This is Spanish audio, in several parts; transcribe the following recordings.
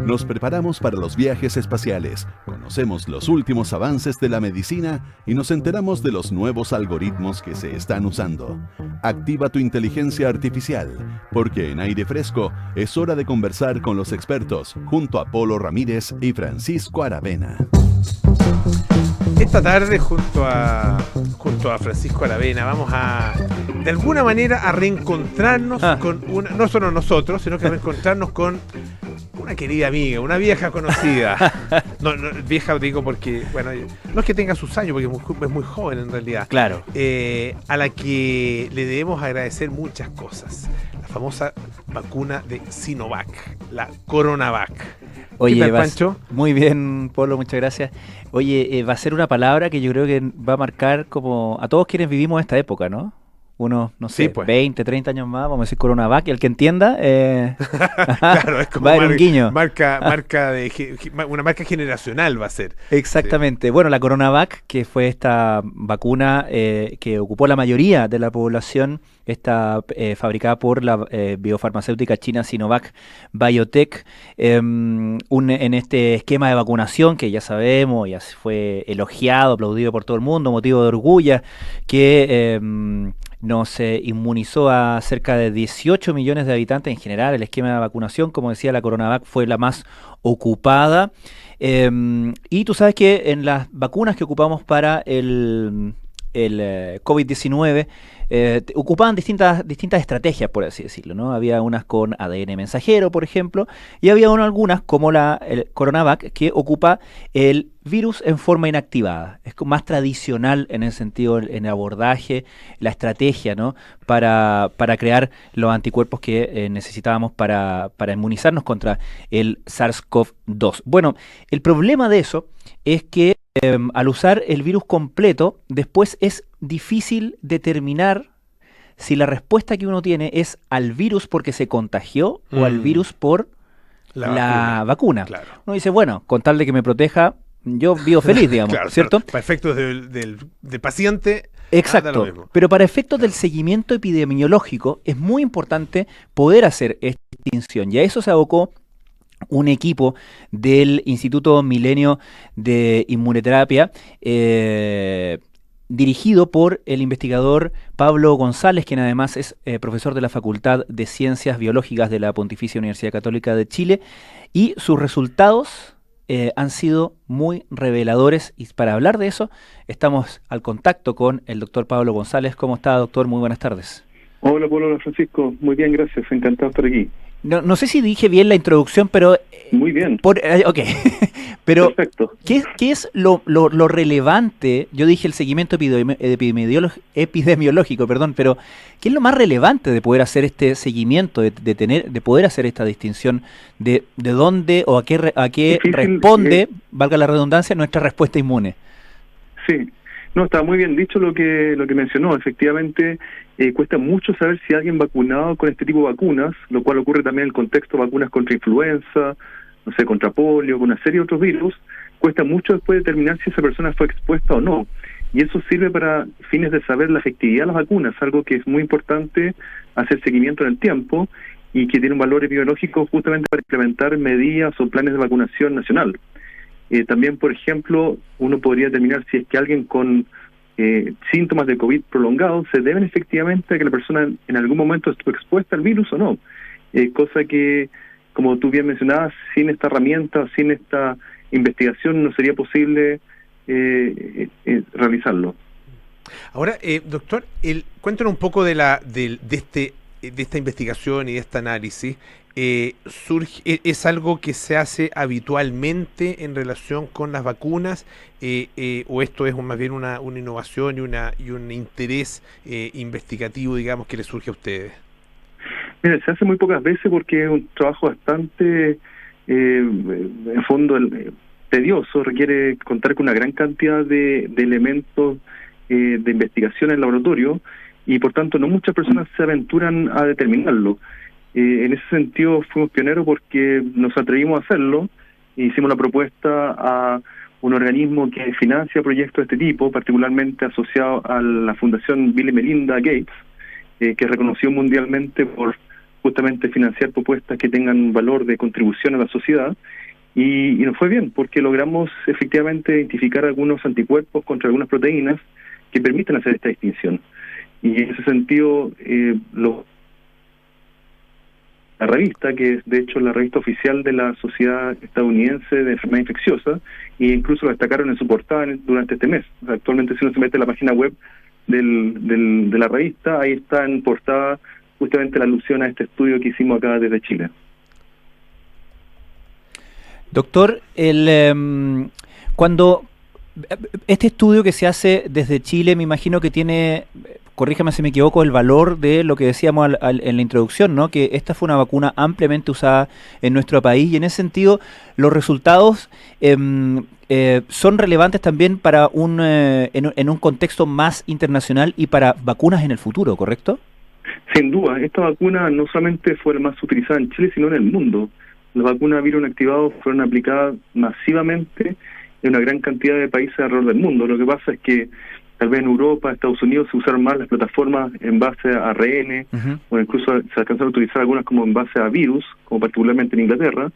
Nos preparamos para los viajes espaciales, conocemos los últimos avances de la medicina y nos enteramos de los nuevos algoritmos que se están usando. Activa tu inteligencia artificial, porque en Aire Fresco es hora de conversar con los expertos junto a Polo Ramírez y Francisco Aravena. Esta tarde junto a Francisco Aravena vamos a, de alguna manera, a reencontrarnos con una, no solo nosotros, sino que a reencontrarnos con una querida amiga, una vieja conocida. No, vieja digo porque, bueno, no es que tenga sus años, porque es muy joven en realidad. Claro. A la que le debemos agradecer muchas cosas. La famosa vacuna de Sinovac, la CoronaVac. Oye, ¿qué tal, Pancho? Muy bien, Polo, muchas gracias. Oye, va a ser una palabra que yo creo que va a marcar como a todos quienes vivimos esta época, ¿no? Unos, no sé, Sí, pues. 20, 30 años más, vamos a decir CoronaVac, y el que entienda, Claro, es como va a haber un guiño. Una marca generacional va a ser. Exactamente. Bueno, la CoronaVac, que fue esta vacuna que ocupó la mayoría de la población, está fabricada por la biofarmacéutica china Sinovac Biotech, en este esquema de vacunación que ya sabemos, ya fue elogiado, aplaudido por todo el mundo, motivo de orgullo, que nos inmunizó a cerca de 18 millones de habitantes en general. El esquema de vacunación, como decía, la CoronaVac fue la más ocupada. Y tú sabes que en las vacunas que ocupamos para el COVID-19 ocupaban distintas estrategias, por así decirlo, ¿no? Había unas con ADN mensajero, por ejemplo, y había algunas, como el CoronaVac, que ocupa el virus en forma inactivada. Es más tradicional en el sentido, en el abordaje, la estrategia, ¿no? Para crear los anticuerpos que necesitábamos para inmunizarnos contra el SARS-CoV-2. Bueno, el problema de eso es que al usar el virus completo, después es difícil determinar si la respuesta que uno tiene es al virus porque se contagió o al virus por la vacuna. Claro. Uno dice, bueno, con tal de que me proteja, yo vivo feliz, digamos, Claro, ¿cierto? Para efectos del paciente. Exacto, pero para efectos del seguimiento epidemiológico es muy importante poder hacer esta distinción, y a eso se abocó un equipo del Instituto Milenio de Inmunoterapia, dirigido por el investigador Pablo González, quien además es profesor de la Facultad de Ciencias Biológicas de la Pontificia Universidad Católica de Chile, y sus resultados han sido muy reveladores, y para hablar de eso estamos al contacto con el doctor Pablo González. ¿Cómo está, doctor? Muy buenas tardes. Hola, Polo, Francisco. Muy bien, gracias. Encantado de estar aquí. No sé si dije bien la introducción, pero... Muy bien. Ok, pero Perfecto. ¿qué es lo relevante? Yo dije el seguimiento epidemiológico, perdón, pero ¿qué es lo más relevante de poder hacer este seguimiento, de poder hacer esta distinción de dónde o a qué Difícil, responde, valga la redundancia, nuestra respuesta inmune? Sí. No, está muy bien dicho lo que mencionó. Efectivamente, cuesta mucho saber si alguien vacunado con este tipo de vacunas, lo cual ocurre también en el contexto de vacunas contra influenza, no sé, contra polio, con una serie de otros virus, cuesta mucho después determinar si esa persona fue expuesta o no. Y eso sirve para fines de saber la efectividad de las vacunas, algo que es muy importante hacer seguimiento en el tiempo y que tiene un valor epidemiológico justamente para implementar medidas o planes de vacunación nacional. También, por ejemplo, uno podría determinar si es que alguien con síntomas de COVID prolongados se deben efectivamente a que la persona en algún momento estuvo expuesta al virus o no. Cosa que, como tú bien mencionabas, sin esta herramienta, sin esta investigación no sería posible realizarlo. Ahora, doctor, cuéntanos un poco de esta investigación y de este análisis. ¿Es algo que se hace habitualmente en relación con las vacunas o esto es más bien una innovación y un interés investigativo, digamos, que le surge a ustedes? Mira, se hace muy pocas veces porque es un trabajo bastante, en fondo, tedioso, requiere contar con una gran cantidad de elementos de investigación en el laboratorio y por tanto no muchas personas se aventuran a determinarlo. En ese sentido fuimos pioneros porque nos atrevimos a hacerlo e hicimos la propuesta a un organismo que financia proyectos de este tipo, particularmente asociado a la Fundación Bill y Melinda Gates, que es reconocido mundialmente por justamente financiar propuestas que tengan un valor de contribución a la sociedad, y nos fue bien, porque logramos efectivamente identificar algunos anticuerpos contra algunas proteínas que permiten hacer esta distinción. Y en ese sentido, la revista, que es de hecho la revista oficial de la Sociedad Estadounidense de Enfermedad Infecciosa, e incluso lo destacaron en su portada durante este mes. O sea, actualmente, si uno se mete en la página web de la revista, ahí está en portada justamente la alusión a este estudio que hicimos acá desde Chile. Doctor, cuando este estudio que se hace desde Chile, me imagino que tiene, corríjame si me equivoco, el valor de lo que decíamos en la introducción, ¿no? Que esta fue una vacuna ampliamente usada en nuestro país, y en ese sentido los resultados son relevantes también para en un contexto más internacional y para vacunas en el futuro, ¿correcto? Sin duda, esta vacuna no solamente fue la más utilizada en Chile, sino en el mundo. Las vacunas virus inactivados fueron aplicadas masivamente en una gran cantidad de países alrededor del mundo. Lo que pasa es que tal vez en Europa, Estados Unidos, se usaron más las plataformas en base a ARN, o incluso se alcanzaron a utilizar algunas como en base a virus, como particularmente en Inglaterra,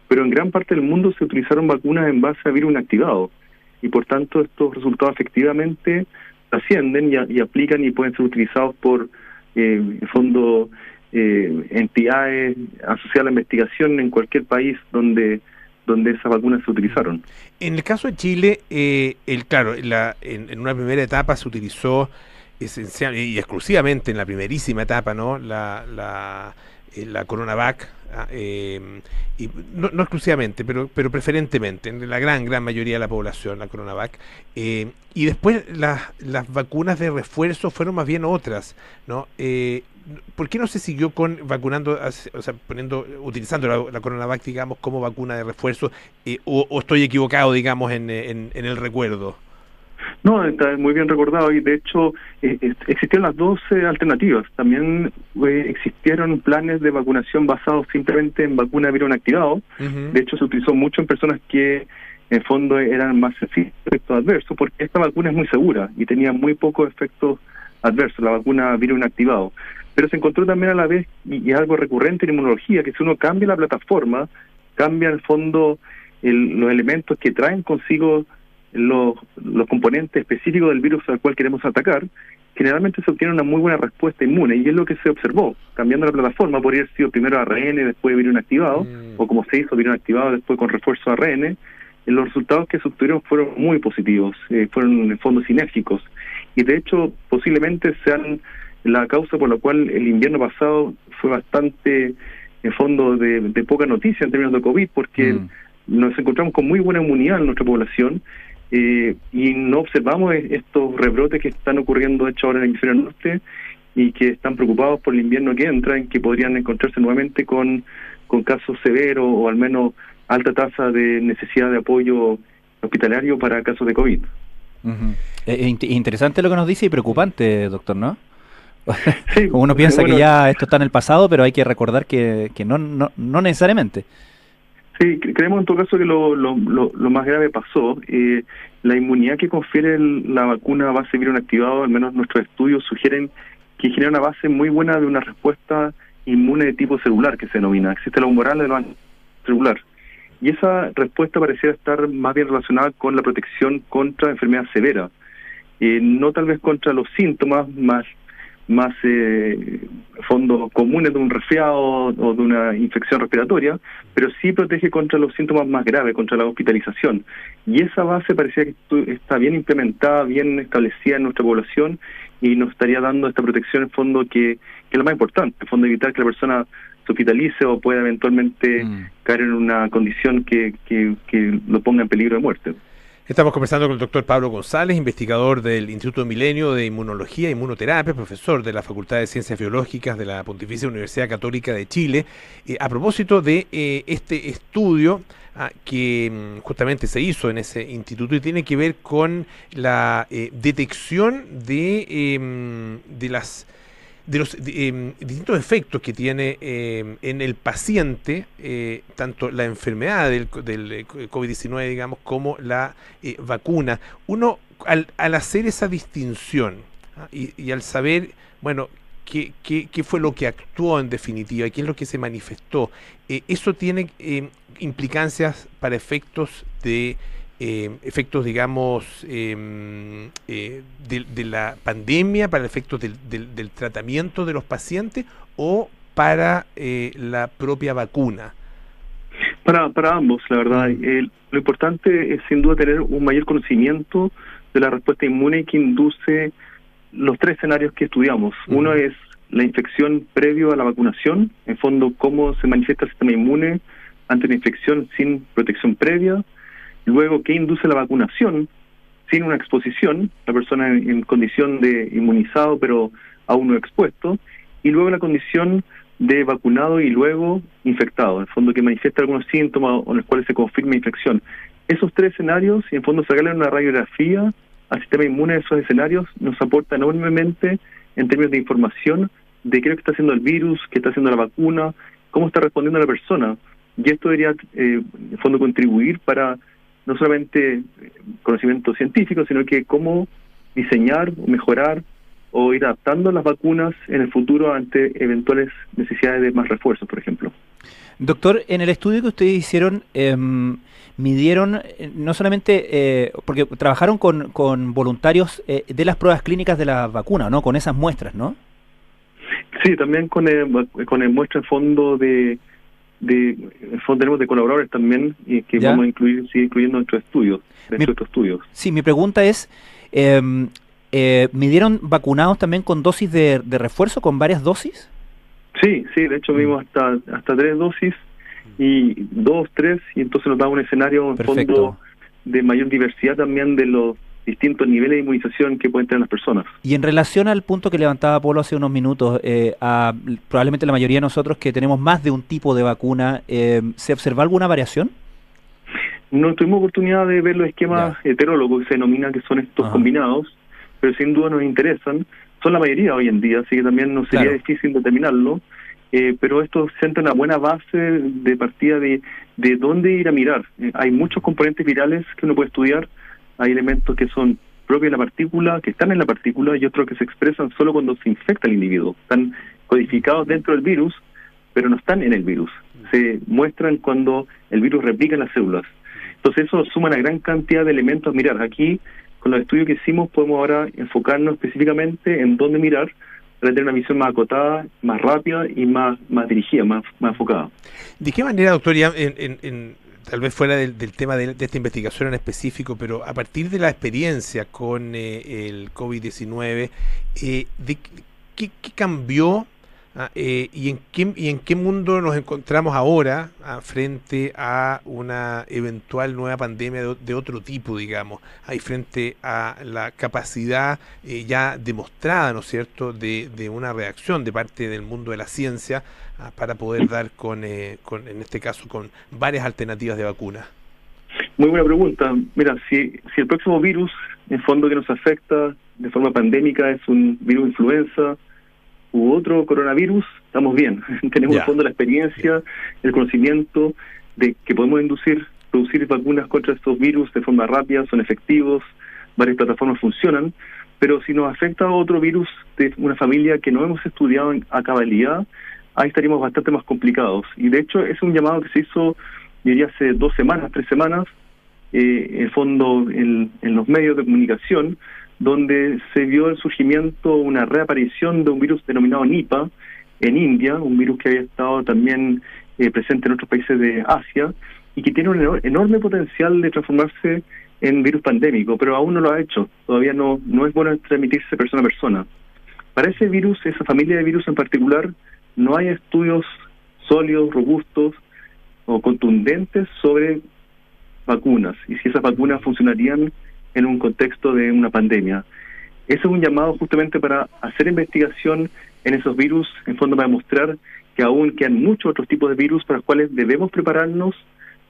pero en gran parte del mundo se utilizaron vacunas en base a virus inactivados, y por tanto estos resultados efectivamente trascienden y aplican y pueden ser utilizados por en fondo entidades asociadas a la investigación en cualquier país donde esas vacunas se utilizaron. En el caso de Chile, claro, en una primera etapa se utilizó esencial y exclusivamente en la primerísima etapa, ¿no? La CoronaVac, y no exclusivamente, pero preferentemente, en la gran mayoría de la población, la CoronaVac, y después las vacunas de refuerzo fueron más bien otras, ¿no? ¿Por qué no se siguió vacunando, o sea, utilizando la CoronaVac, digamos, como vacuna de refuerzo, o estoy equivocado, digamos, en el recuerdo? No, está muy bien recordado, y de hecho existieron las dos alternativas. También existieron planes de vacunación basados simplemente en vacuna virus inactivado. De hecho, se utilizó mucho en personas que en fondo eran más sensibles a efectos adversos, porque esta vacuna es muy segura y tenía muy pocos efectos adversos, la vacuna virus inactivado. Pero se encontró también a la vez, y es algo recurrente en inmunología, que si uno cambia la plataforma, cambia en el fondo los elementos que traen consigo los componentes específicos del virus al cual queremos atacar, generalmente se obtiene una muy buena respuesta inmune, y es lo que se observó. Cambiando la plataforma, podría haber sido primero ARN, después virus inactivado, o como se hizo, virus inactivado, después con refuerzo ARN. Los resultados que se obtuvieron fueron muy positivos, fueron en el fondo sinérgicos, y de hecho posiblemente sean la causa por la cual el invierno pasado fue bastante, en fondo, de poca noticia en términos de COVID, porque nos encontramos con muy buena inmunidad en nuestra población, y no observamos estos rebrotes que están ocurriendo, de hecho, ahora en el hemisferio norte, y que están preocupados por el invierno que entra, en que podrían encontrarse nuevamente con casos severos, o al menos alta tasa de necesidad de apoyo hospitalario para casos de COVID. Interesante lo que nos dice, y preocupante, doctor, ¿no? Sí, uno piensa que ya esto está en el pasado, pero hay que recordar que no necesariamente. Sí, creemos en todo caso que lo más grave pasó. La inmunidad que confiere la vacuna a base virus inactivado, al menos nuestros estudios sugieren que genera una base muy buena de una respuesta inmune de tipo celular, que se denomina. Existe la humoral de lo celular. Y esa respuesta pareciera estar más bien relacionada con la protección contra enfermedad severa. No tal vez contra los síntomas más fondos comunes de un resfriado o de una infección respiratoria, pero sí protege contra los síntomas más graves, contra la hospitalización. Y esa base parecía que está bien implementada, bien establecida en nuestra población, y nos estaría dando esta protección en fondo que es lo más importante, en fondo evitar que la persona se hospitalice o pueda eventualmente caer en una condición que lo ponga en peligro de muerte. Estamos conversando con el doctor Pablo González, investigador del Instituto Milenio de Inmunología e Inmunoterapia, profesor de la Facultad de Ciencias Biológicas de la Pontificia Universidad Católica de Chile, a propósito de este estudio que justamente se hizo en ese instituto, y tiene que ver con la detección de los distintos efectos que tiene en el paciente, tanto la enfermedad del COVID-19, digamos, como la vacuna. Uno, al hacer esa distinción, y al saber, bueno, qué fue lo que actuó en definitiva? ¿Qué es lo que se manifestó? ¿Eso tiene implicancias para efectos digamos, de la pandemia, para efectos del tratamiento de los pacientes o para la propia vacuna? Para ambos, la verdad. Lo importante es sin duda tener un mayor conocimiento de la respuesta inmune que induce los tres escenarios que estudiamos. Uno es la infección previo a la vacunación, en fondo cómo se manifiesta el sistema inmune ante la infección sin protección previa. Luego, qué induce la vacunación sin una exposición, la persona en condición de inmunizado pero aún no expuesto. Y luego la condición de vacunado y luego infectado, en fondo que manifiesta algunos síntomas o en los cuales se confirma infección. Esos tres escenarios, y en fondo sacarle una radiografía al sistema inmune de esos escenarios, nos aporta enormemente en términos de información de qué es lo que está haciendo el virus, qué está haciendo la vacuna, cómo está respondiendo la persona. Y esto debería, en fondo, contribuir para no solamente conocimiento científico, sino que cómo diseñar o mejorar o ir adaptando las vacunas en el futuro ante eventuales necesidades de más refuerzos, por ejemplo. Doctor, en el estudio que ustedes hicieron, midieron no solamente, porque trabajaron con voluntarios de las pruebas clínicas de la vacuna, ¿no? Con esas muestras, ¿no? Sí, también con el muestra en fondo en fondo tenemos de colaboradores también, y que ¿Ya? vamos a seguir incluyendo nuestros estudios, nuestros estudios. Sí, mi pregunta es, ¿midieron vacunados también con dosis de refuerzo, con varias dosis? Sí, de hecho vimos hasta 3 dosis y 2, 3, y entonces nos da un escenario en Perfecto. fondo de mayor diversidad también de los distintos niveles de inmunización que pueden tener las personas. Y en relación al punto que levantaba Polo hace unos minutos, probablemente la mayoría de nosotros que tenemos más de un tipo de vacuna, ¿se observa alguna variación? No tuvimos oportunidad de ver los esquemas heterólogos que se denominan, que son estos combinados, pero sin duda nos interesan. Son la mayoría hoy en día, así que también nos sería difícil determinarlo, pero esto sienta una buena base de partida de dónde ir a mirar. Hay muchos componentes virales que uno puede estudiar, hay elementos que son propios de la partícula, que están en la partícula, y otros que se expresan solo cuando se infecta el individuo. Están codificados dentro del virus, pero no están en el virus. Se muestran cuando el virus replica en las células. Entonces eso suma una gran cantidad de elementos a mirar. Aquí, con los estudios que hicimos, podemos ahora enfocarnos específicamente en dónde mirar para tener una visión más acotada, más rápida y más dirigida, más enfocada. ¿De qué manera, doctor, ya tal vez fuera del tema de esta investigación en específico, pero a partir de la experiencia con el COVID-19, ¿qué cambió? ¿Y en qué mundo nos encontramos ahora frente a una eventual nueva pandemia de otro tipo, digamos, ahí frente a la capacidad ya demostrada, ¿no es cierto?, de una reacción de parte del mundo de la ciencia para poder dar en este caso, con varias alternativas de vacuna? Muy buena pregunta. Mira, si el próximo virus, en fondo, que nos afecta de forma pandémica es un virus influenza u otro coronavirus, estamos bien. Tenemos en fondo la experiencia, el conocimiento de que podemos producir vacunas contra estos virus de forma rápida, son efectivos, varias plataformas funcionan, pero si nos afecta a otro virus de una familia que no hemos estudiado a cabalidad, ahí estaríamos bastante más complicados. Y de hecho es un llamado que se hizo, yo diría, hace 2 semanas, 3 semanas, en el fondo en los medios de comunicación, donde se vio el surgimiento, una reaparición de un virus denominado Nipah en India, un virus que había estado también presente en otros países de Asia y que tiene un enorme potencial de transformarse en virus pandémico, pero aún no lo ha hecho. Todavía no es bueno transmitirse persona a persona. Para ese virus, esa familia de virus en particular, no hay estudios sólidos, robustos o contundentes sobre vacunas y si esas vacunas funcionarían en un contexto de una pandemia. Ese es un llamado justamente para hacer investigación en esos virus, en fondo para demostrar que aún quedan muchos otros tipos de virus para los cuales debemos prepararnos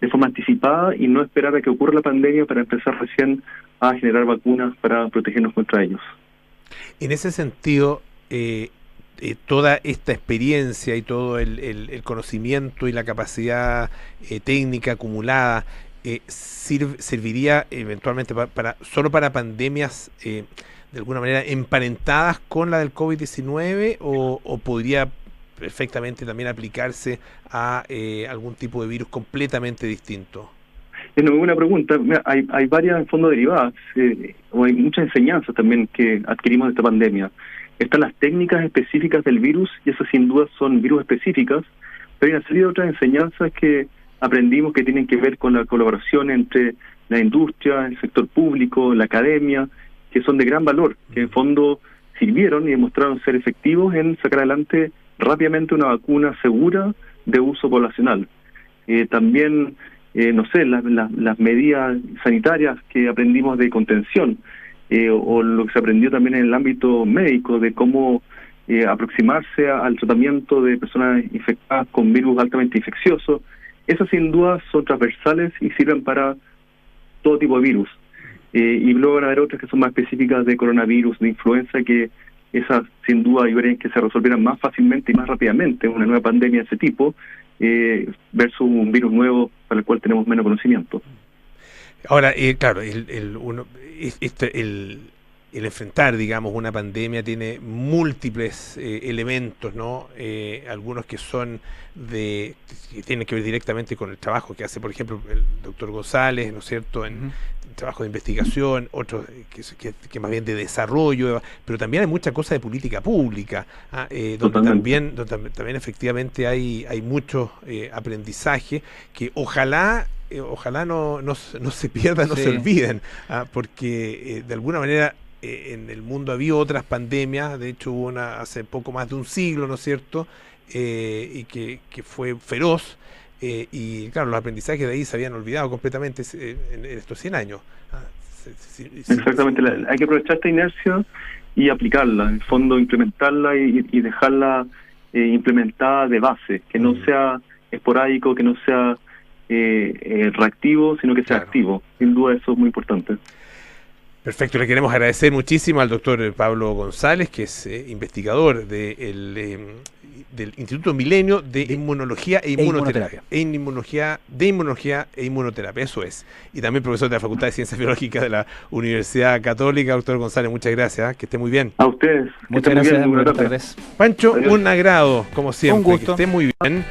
de forma anticipada y no esperar a que ocurra la pandemia para empezar recién a generar vacunas para protegernos contra ellos. En ese sentido, toda esta experiencia y todo el conocimiento y la capacidad técnica acumulada serviría eventualmente solo para pandemias de alguna manera emparentadas con la del COVID-19 o podría perfectamente también aplicarse a algún tipo de virus completamente distinto? Es una buena pregunta. Mira, hay varias en fondo derivadas, o hay muchas enseñanzas también que adquirimos de esta pandemia. Están las técnicas específicas del virus, y esas sin duda son virus específicas, pero hay una serie de otras enseñanzas que aprendimos que tienen que ver con la colaboración entre la industria, el sector público, la academia, que son de gran valor, que en fondo sirvieron y demostraron ser efectivos en sacar adelante rápidamente una vacuna segura de uso poblacional. También no sé, las medidas sanitarias que aprendimos de contención, o lo que se aprendió también en el ámbito médico, de cómo aproximarse al tratamiento de personas infectadas con virus altamente infecciosos, esas sin duda son transversales y sirven para todo tipo de virus. Y luego van a haber otras que son más específicas de coronavirus, de influenza, que esas sin duda ayudarían que se resolvieran más fácilmente y más rápidamente una nueva pandemia de ese tipo, versus un virus nuevo para el cual tenemos menos conocimiento. Ahora, claro, el enfrentar, digamos, una pandemia tiene múltiples elementos, ¿no? Algunos que tienen que ver directamente con el trabajo que hace, por ejemplo, el doctor González, ¿no es cierto?, en trabajo de investigación, otros que más bien de desarrollo, pero también hay mucha cosa de política pública, donde también efectivamente hay mucho aprendizaje que ojalá no se pierdan, no se olviden, porque de alguna manera en el mundo había otras pandemias, de hecho hubo una hace poco más de un siglo, ¿no es cierto?, y que fue feroz, y claro, los aprendizajes de ahí se habían olvidado completamente en estos 100 años. Exactamente, hay que aprovechar esta inercia y aplicarla, en el fondo implementarla y dejarla implementada de base, que no sea esporádico, que no sea reactivo, sino que sea activo. Sin duda eso es muy importante. Perfecto, le queremos agradecer muchísimo al doctor Pablo González, que es investigador del Instituto Milenio de Inmunología e Inmunoterapia. Inmunología e Inmunoterapia, eso es. Y también profesor de la Facultad de Ciencias Biológicas de la Universidad Católica. Doctor González, muchas gracias, que esté muy bien. A ustedes. Muchas gracias. Buenas tardes. Pancho, adiós. Un agrado, como siempre. Un gusto. Que esté muy bien.